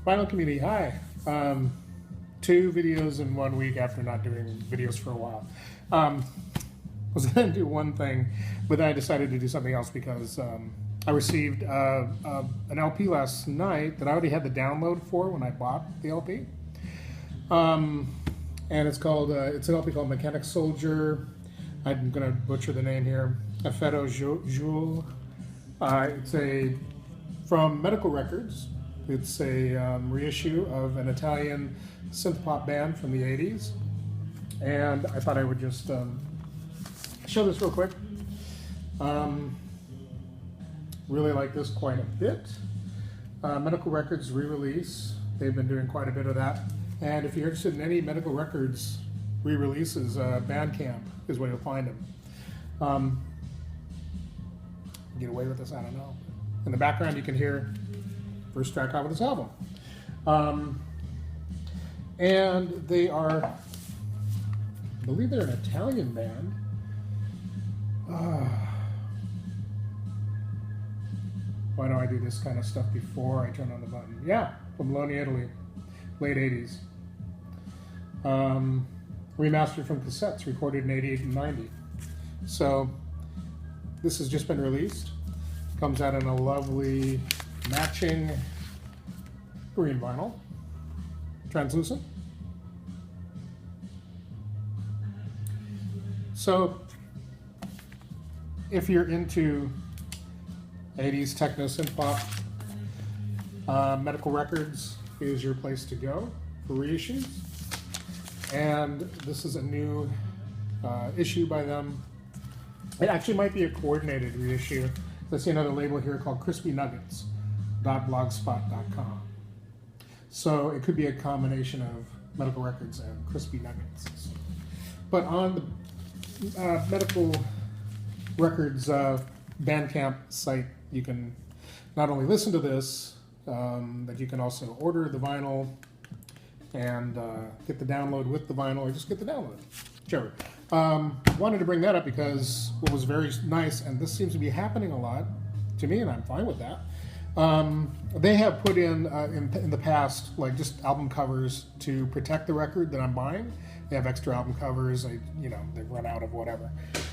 Vinyl community, hi. 2 videos in 1 week after not doing videos for a while. I was going to do one thing, but then I decided to do something else because I received an LP last night that I already had the download for when I bought the LP. And it's called, it's an LP called Mechanic Soldier. I'm going to butcher the name here. Affetto Joule. It's from Medical Records. It's a reissue of an Italian synth pop band from the 80s. And I thought I would just show this real quick. Really like this quite a bit. Medical Records re-release. They've been doing quite a bit of that. And if you're interested in any Medical Records re-releases, Bandcamp is where you'll find them. Get away with this, I don't know. In the background you can hear first track off of this album. And they are, I believe they're an Italian band. Why don't I do this kind of stuff before I turn on the button? Yeah, from Bologna, Italy, late 80s. Remastered from cassettes, recorded in 88 and 90. So this has just been released. Comes out in a lovely matching green vinyl, translucent. So if you're into 80s techno synth pop, Medical Records is your place to go for reissues. And this is a new issue by them. It actually might be a coordinated reissue. I see another label here called crispynuggets.blogspot.com. So it could be a combination of Medical Records and Crispy Nuggets. But on the Medical Records Bandcamp site, you can not only listen to this, but you can also order the vinyl and get the download with the vinyl, or just get the download, whichever. Wanted to bring that up because what was very nice, and this seems to be happening a lot to me, and I'm fine with that. They have put in the past, like, just album covers to protect the record that I'm buying. They have extra album covers. They've run out of whatever,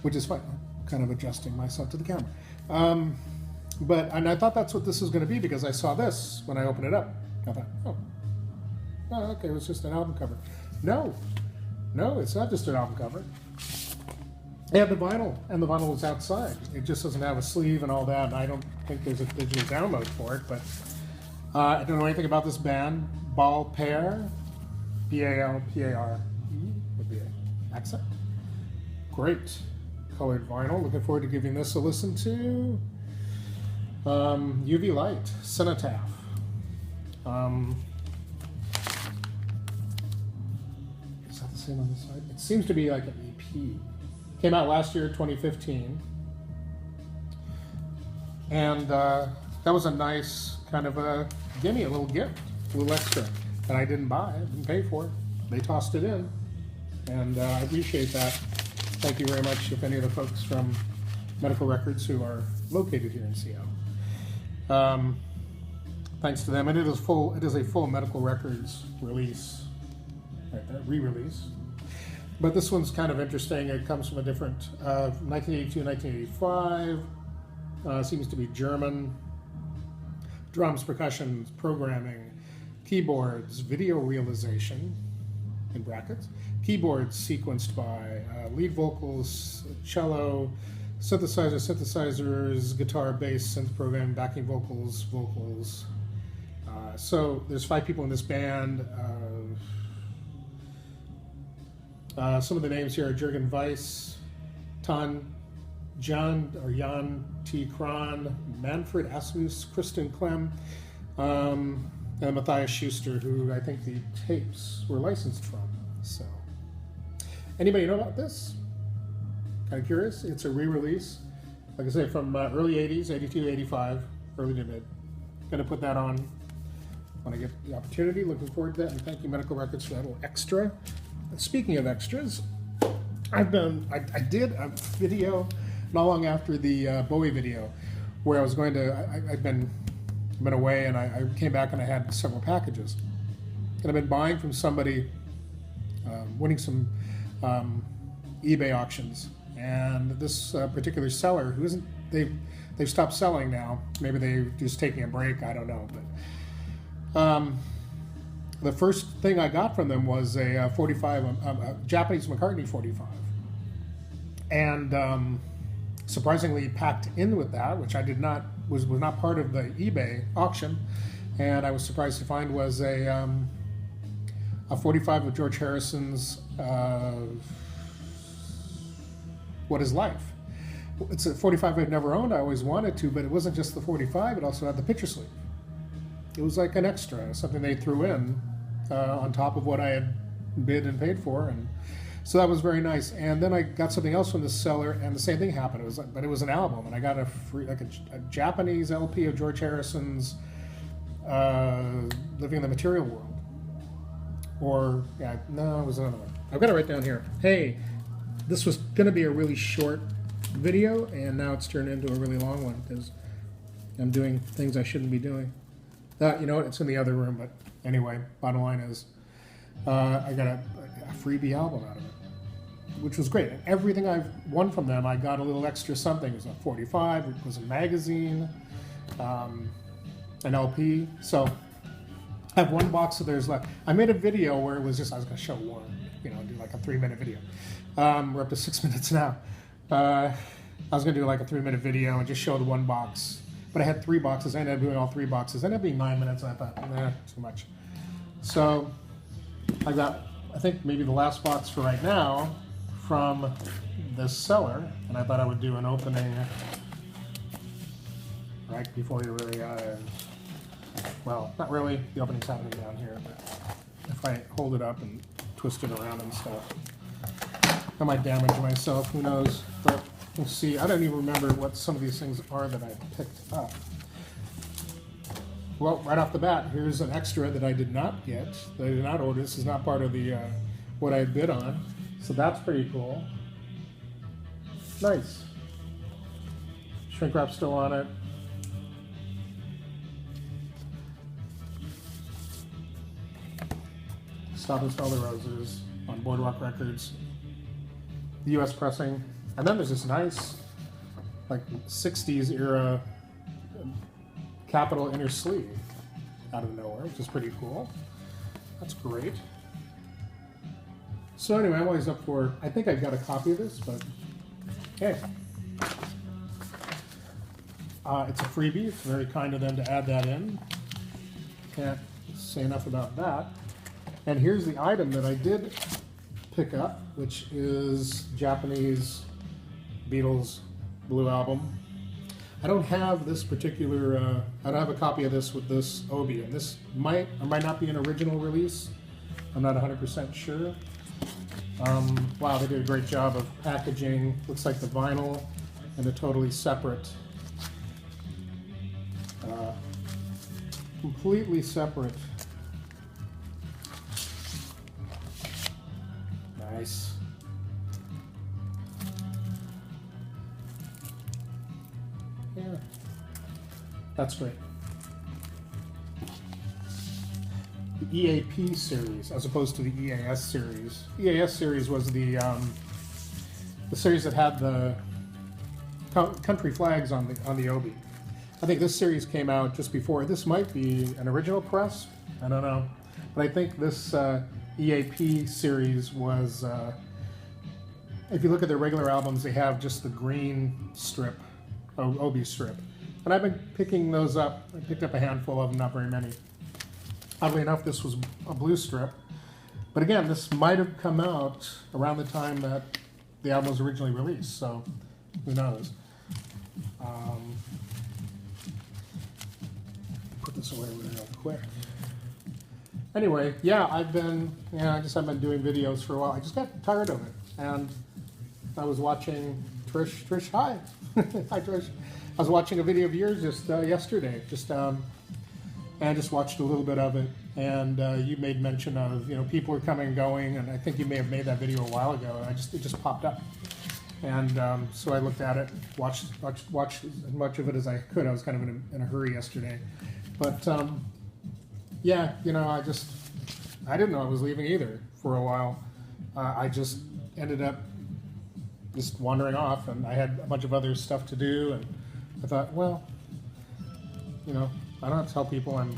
which is fine. I'm kind of adjusting myself to the camera. And I thought that's what this was going to be because I saw this when I opened it up. I thought, oh, okay, it was just an album cover. No, it's not just an album cover. They have the vinyl, and the vinyl is outside. It just doesn't have a sleeve and all that, and I don't think there's a digital download for it, but I don't know anything about this band. Balpare, B-A-L-P-A-R-E would be an accent. Great colored vinyl. Looking forward to giving this a listen to. UV Light, Cenotaph. Is that the same on the side? It seems to be like an EP. Came out last year, 2015. And that was a nice kind of a gimme, a little gift, a little extra that I didn't buy, I didn't pay for. They tossed it in. And I appreciate that. Thank you very much if any of the folks from Medical Records who are located here in Seattle. Thanks to them. And it is a full Medical Records release, right there, re-release. But this one's kind of interesting. It comes from a different 1982, 1985. Seems to be German. Drums, percussion, programming, keyboards, video realization, in brackets. Keyboards sequenced by lead vocals, cello, synthesizers, guitar, bass, synth programming, backing vocals. So there's 5 people in this band. Some of the names here are Jürgen Weiss, Jan T. Kron, Manfred Asmus, Kristen Clem, and Matthias Schuster, who I think the tapes were licensed from. So, anybody know about this? Kind of curious? It's a re-release, like I say, from early 80s, 82, 85, early to mid. Going to put that on when I get the opportunity. Looking forward to that, and thank you, Medical Records, for that little extra. Speaking of extras, I did a video not long after the Bowie video where I was going to, I've been been away, and I came back and I had several packages. And I've been buying from somebody, winning some eBay auctions. And this particular seller, who isn't, they've stopped selling now. Maybe they're just taking a break. I don't know. But the first thing I got from them was a 45, a Japanese McCartney 45, and surprisingly packed in with that, which I did not was not part of the eBay auction, and I was surprised to find was a 45 of George Harrison's What Is Life. It's a 45 I've never owned. I always wanted to, but it wasn't just the 45. It also had the picture sleeve. It was like an extra, something they threw in on top of what I had bid and paid for, and so that was very nice. And then I got something else from the seller, and the same thing happened. It was like, but it was an album, and I got a free, like a Japanese LP of George Harrison's Living in the Material World. Or yeah, no, it was another one. I've got it right down here. Hey, this was going to be a really short video, and now it's turned into a really long one because I'm doing things I shouldn't be doing. You know what? It's in the other room, but anyway, bottom line is I got a freebie album out of it, which was great. And everything I've won from them, I got a little extra something. It was a 45, it was a magazine, an LP. So I have one box of theirs left. I made a video where it was just, I was going to show one, you know, do like a 3-minute video. We're up to 6 minutes now. I was going to do like a 3-minute video and just show the one box. But I had 3 boxes. I ended up doing all 3 boxes. It ended up being 9 minutes, and I thought, nah, too much. So I got, I think, maybe the last box for right now from this seller, and I thought I would do an opening right before you really, well, not really. The opening's happening down here, but if I hold it up and twist it around and stuff, I might damage myself. Who knows? But we'll see. I don't even remember what some of these things are that I picked up. Well, right off the bat, here's an extra that I did not get, that I did not order. This is not part of the what I bid on, so that's pretty cool. Nice. Shrink wrap still on it. Stop and Smell the Roses on Boardwalk Records. The U.S. pressing. And then there's this nice, like, 60s era Capitol inner sleeve out of nowhere, which is pretty cool. That's great. So anyway, I'm always up for, I think I've got a copy of this, but hey. It's a freebie. It's very kind of them to add that in. Can't say enough about that. And here's the item that I did pick up, which is Japanese Beatles Blue Album. I don't have this particular, I don't have a copy of this with this Obi, and this might or might not be an original release. I'm not 100% sure. Wow, they did a great job of packaging. Looks like the vinyl and a totally separate, completely separate. Nice. Yeah, that's great. The EAP series, as opposed to the EAS series. EAS series was the series that had the country flags on the Obi. I think this series came out just before. This might be an original press. I don't know, but I think this EAP series was. If you look at their regular albums, they have just the green strip. Obi strip, and I've been picking those up. I picked up a handful of them, not very many. Oddly enough, this was a blue strip, but again, this might have come out around the time that the album was originally released, so who knows. Put this away real quick. Anyway, yeah, I just haven't been doing videos for a while. I just got tired of it, and I was watching Trish, hi. Hi, Trish. I was watching a video of yours just yesterday, and just watched a little bit of it. And you made mention of, people are coming and going, and I think you may have made that video a while ago. And it just popped up, and so I looked at it, watched as much of it as I could. I was kind of in a hurry yesterday, But yeah, you know, I didn't know I was leaving either for a while. I just ended up just wandering off, and I had a bunch of other stuff to do, and I thought, well, you know, I don't have to tell people I'm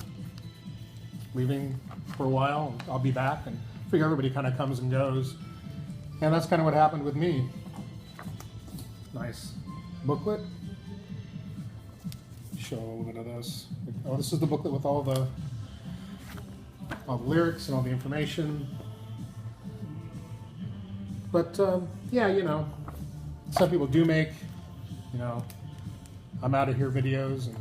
leaving for a while. I'll be back, and figure everybody kind of comes and goes. And that's kind of what happened with me. Nice booklet. Show a little bit of this. Oh, this is the booklet with all the lyrics and all the information. But yeah, you know, some people do make, you know, I'm out of here videos, and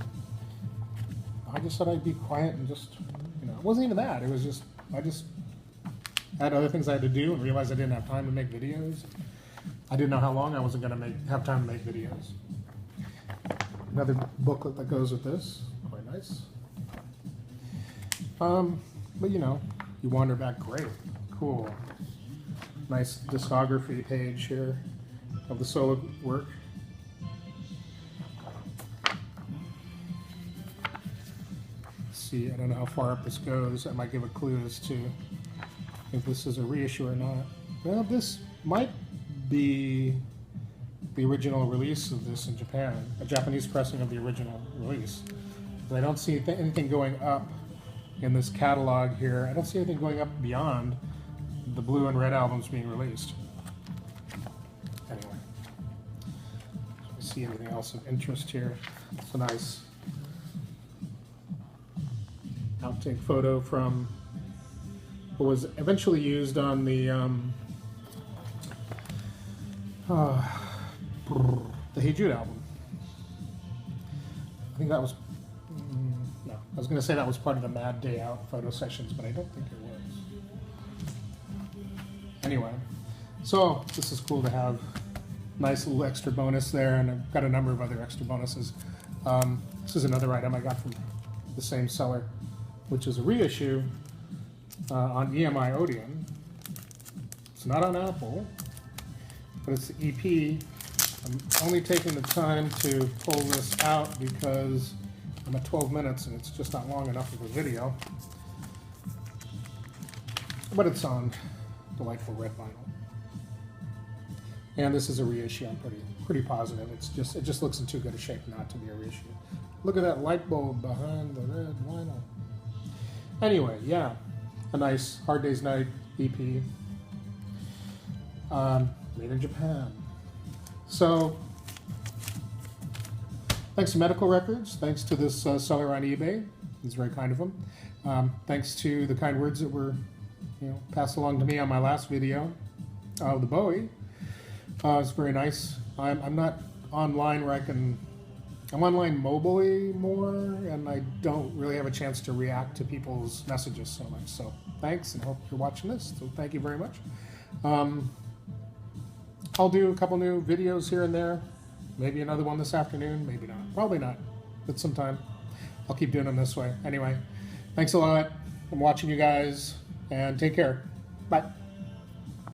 I just thought I'd be quiet and just, you know, it wasn't even that. It was just, I just had other things I had to do and realized I didn't have time to make videos. I didn't know how long I wasn't going to have time to make videos. Another booklet that goes with this, quite nice. But you know, you wander back, great, cool. Nice discography page here of the solo work. Let's see, I don't know how far up this goes. I might give a clue as to if this is a reissue or not. Well, this might be the original release of this in Japan, a Japanese pressing of the original release. But I don't see anything going up in this catalog here. I don't see anything going up beyond the blue and red albums being released. Anyway, I see anything else of interest here. It's a nice outtake photo from what was eventually used on the Hey Jude album. I think that was, no, I was going to say that was part of the Mad Day Out photo sessions, but I don't think it was. Anyway, so this is cool to have. Nice little extra bonus there, and I've got a number of other extra bonuses. This is another item I got from the same seller, which is a reissue on EMI Odeon. It's not on Apple, but it's the EP. I'm only taking the time to pull this out because I'm at 12 minutes and it's just not long enough of a video. But it's on delightful red vinyl. And this is a reissue. I'm pretty positive. It just looks in too good a shape not to be a reissue. Look at that light bulb behind the red vinyl. Anyway, yeah, a nice Hard Day's Night EP, made in Japan. So, thanks to Medical Records, thanks to this seller on eBay. It's very kind of him. Thanks to the kind words that were, you know, passed along to me on my last video of the Bowie. It's very nice. I'm not online where I'm online mobily more, and I don't really have a chance to react to people's messages so much. So thanks, and hope you're watching this. So thank you very much. I'll do a couple new videos here and there. Maybe another one this afternoon, maybe not. Probably not, but sometime. I'll keep doing them this way. Anyway, thanks a lot. I'm watching you guys, and take care. Bye.